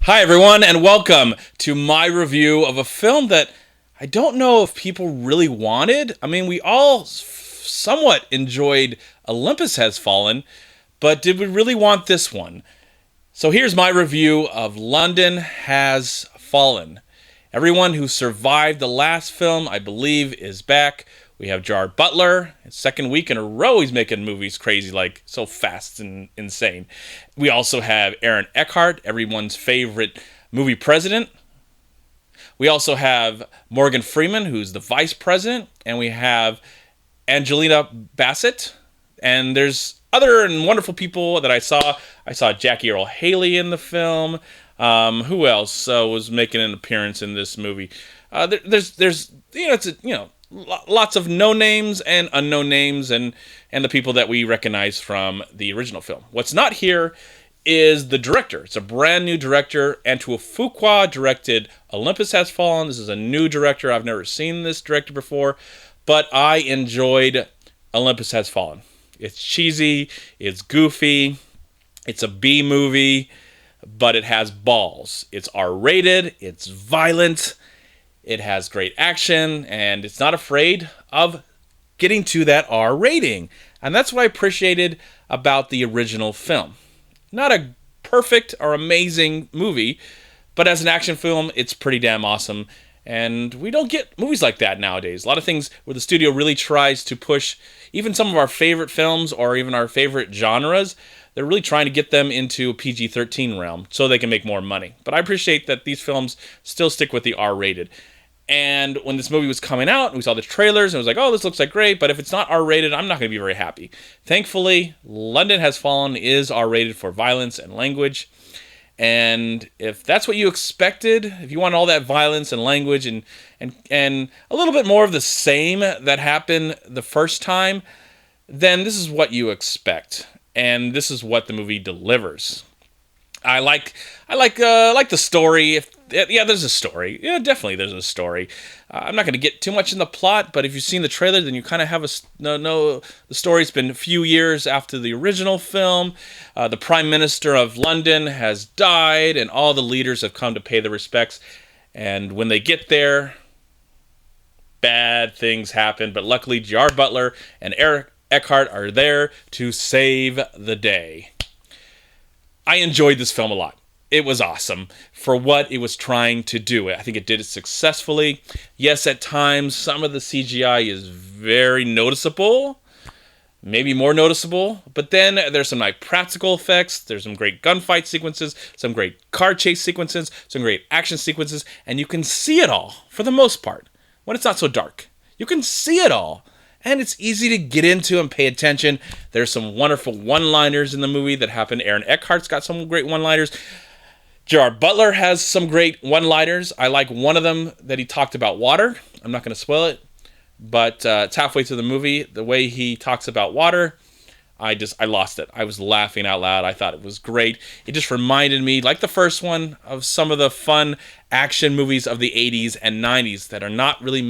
Hi, everyone, and welcome to my review of a film that I don't know if people really wanted. I mean, we all somewhat enjoyed Olympus Has Fallen, but did we really want this one? So here's my review of London Has Fallen. Everyone who survived the last film, I believe, is back. We have Gerard Butler. Second week in a row, he's making movies crazy, like so fast and insane. We also have Aaron Eckhart, everyone's favorite movie president. We also have Morgan Freeman, who's the vice president. And we have Angelina Bassett. And there's other and wonderful people that I saw. I saw Jackie Earle Haley in the film. Who else was making an appearance in this movie? There's lots of no names and unknown names and the people that we recognize from the original film. What's not here is the director. It's a brand new director. Antoine Fuqua directed Olympus Has Fallen. This is a new director. I've never seen this director before, but I enjoyed Olympus Has Fallen. It's cheesy, it's goofy, it's a B movie, but it has balls. It's R-rated, it's violent, it has great action, and it's not afraid of getting to that R rating. And that's what I appreciated about the original film. Not a perfect or amazing movie, but as an action film, it's pretty damn awesome. And we don't get movies like that nowadays. A lot of things where the studio really tries to push even some of our favorite films or even our favorite genres. They're really trying to get them into a PG-13 realm so they can make more money. But I appreciate that these films still stick with the R-rated. And when this movie was coming out, we saw the trailers, and it was like, oh, this looks like great, but if it's not R-rated, I'm not going to be very happy. Thankfully, London Has Fallen is R-rated for violence and language. And if that's what you expected, if you want all that violence and language and a little bit more of the same that happened the first time, then this is what you expect. And this is what the movie delivers. I like the story. There's a story. Yeah, definitely there's a story. I'm not going to get too much in the plot, but if you've seen the trailer, then you kind of have know the story's been a few years after the original film. The Prime Minister of London has died, and all the leaders have come to pay their respects. And when they get there, bad things happen. But luckily, Gerard Butler and Eric Eckhart are there to save the day. I enjoyed this film a lot. It was awesome for what it was trying to do. I think it did it successfully. Yes, at times, some of the CGI is very noticeable, maybe more noticeable, but then there's some like practical effects, there's some great gunfight sequences, some great car chase sequences, some great action sequences, and you can see it all, for the most part, when it's not so dark. You can see it all. And it's easy to get into and pay attention. There's some wonderful one-liners in the movie that happen. Aaron Eckhart's got some great one-liners. Gerard Butler has some great one-liners. I like one of them that he talked about water. I'm not going to spoil it, but it's halfway through the movie. The way he talks about water, I lost it. I was laughing out loud. I thought it was great. It just reminded me, like the first one, of some of the fun action movies of the 80s and 90s that are not really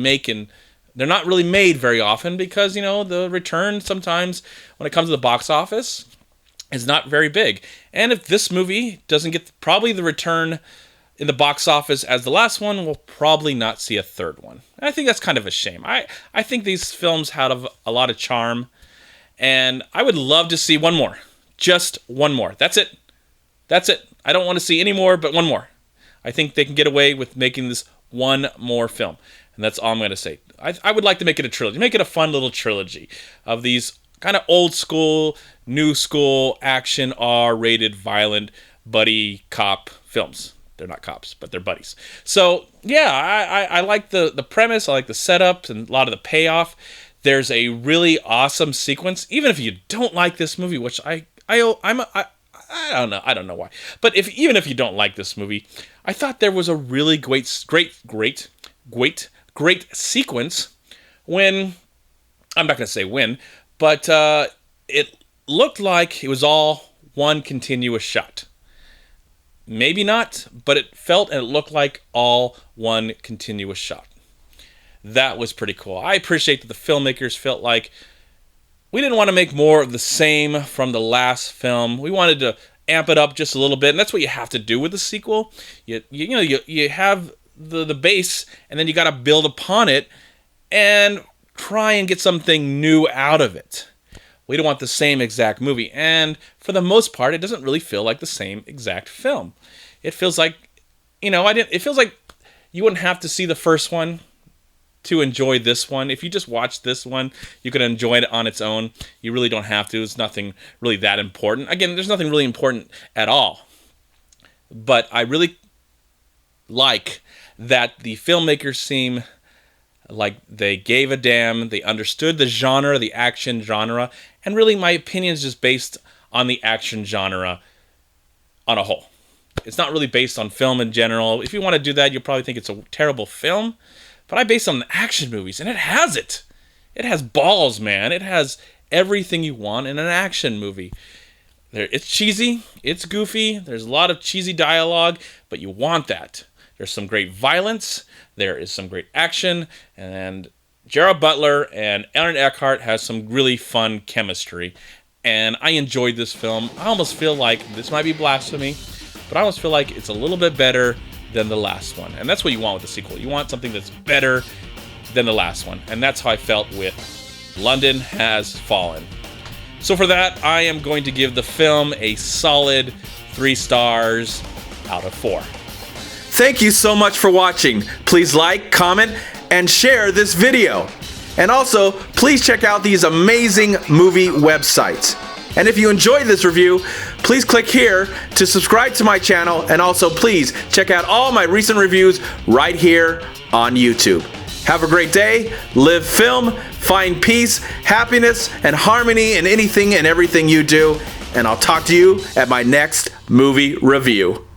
they're not really made very often because, the return sometimes when it comes to the box office is not very big. And if this movie doesn't get probably the return in the box office as the last one, we'll probably not see a third one. And I think that's kind of a shame. I think these films have a lot of charm, and I would love to see one more. Just one more. That's it. That's it. I don't want to see any more, but one more. I think they can get away with making this one more film. And that's all I'm going to say. I would like to make it a trilogy. Make it a fun little trilogy of these kind of old school, new school, action, R-rated, violent, buddy cop films. They're not cops, but they're buddies. So, yeah, I like the premise. I like the setup and a lot of the payoff. There's a really awesome sequence. Even if you don't like this movie, which I don't know why. But even if you don't like this movie, I thought there was a really great sequence when, I'm not going to say when, but it looked like it was all one continuous shot. Maybe not, but it felt and it looked like all one continuous shot. That was pretty cool. I appreciate that the filmmakers felt like we didn't want to make more of the same from the last film. We wanted to amp it up just a little bit, and that's what you have to do with the sequel. You have the base, and then you got to build upon it and try and get something new out of it. We don't want the same exact movie, and for the most part, it doesn't really feel like the same exact film. It feels like, it feels like you wouldn't have to see the first one to enjoy this one. If you just watch this one, you can enjoy it on its own. You really don't have to. It's nothing really that important. Again, there's nothing really important at all. But I really like that the filmmakers seem like they gave a damn. They understood the genre, the action genre, and really my opinion is just based on the action genre on a whole. It's not really based on film in general. If you want to do that, you'll probably think it's a terrible film. But I base it on the action movies, and it has it. It has balls, man. It has everything you want in an action movie. It's cheesy. It's goofy. There's a lot of cheesy dialogue, but you want that. There's some great violence. There is some great action. And Gerard Butler and Aaron Eckhart has some really fun chemistry. And I enjoyed this film. I almost feel like, this might be blasphemy, but I almost feel like it's a little bit better than the last one. And that's what you want with the sequel. You want something that's better than the last one. And that's how I felt with London Has Fallen. So for that, I am going to give the film a solid 3 stars out of 4. Thank you so much for watching. Please like, comment, and share this video. And also, please check out these amazing movie websites. And if you enjoyed this review, please click here to subscribe to my channel, and also please check out all my recent reviews right here on YouTube. Have a great day, live film, find peace, happiness, and harmony in anything and everything you do, and I'll talk to you at my next movie review.